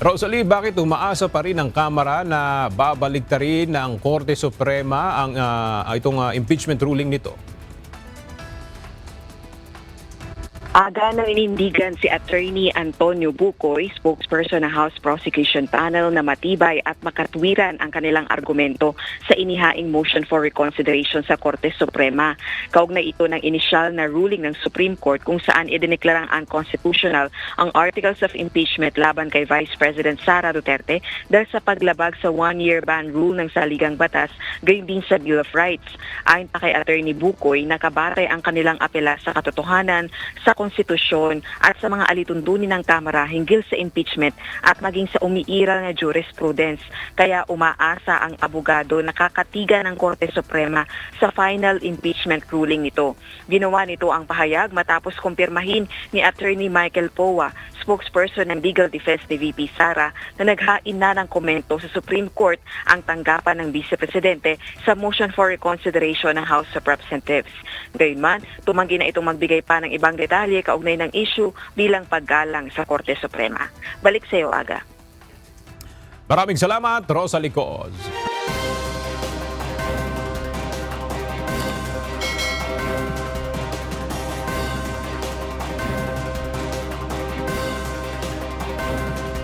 Rosalie, bakit umaasa pa rin ang Kamara na babaliktarin ng Korte Suprema ang itong impeachment ruling nito? Aga nang inindigan si Attorney Antonio Bucoy, spokesperson ng House Prosecution Panel, na matibay at makatwiran ang kanilang argumento sa inihaing motion for reconsideration sa Korte Suprema. Kaugnay ito ng inisyal na ruling ng Supreme Court kung saan idineklarang unconstitutional ang articles of impeachment laban kay Vice President Sara Duterte dahil sa paglabag sa one-year ban rule ng saligang batas, gayon din sa Bill of Rights. Ayon pa kay Attorney Bucoy, nakabatay ang kanilang apela sa katotohanan, sa konstitusyon at sa mga alituntunin ng Kamara hinggil sa impeachment at maging sa umiiral na jurisprudence. Kaya umaasa ang abogado na kakatigan ng Korte Suprema sa final impeachment ruling nito. Ginawa nito ang pahayag matapos kumpirmahin ni Attorney Michael Powa, spokesperson ng Legal Defense ni VP Sara, na naghain na ng komento sa Supreme Court ang tanggapan ng Vice Presidente sa motion for reconsideration ng House of Representatives. Gayunman, tumanggi na itong magbigay pa ng ibang detalye kaugnay ng issue bilang paggalang sa Korte Suprema. Balik sa iyo, Aga. Maraming salamat, Rosalie Coz.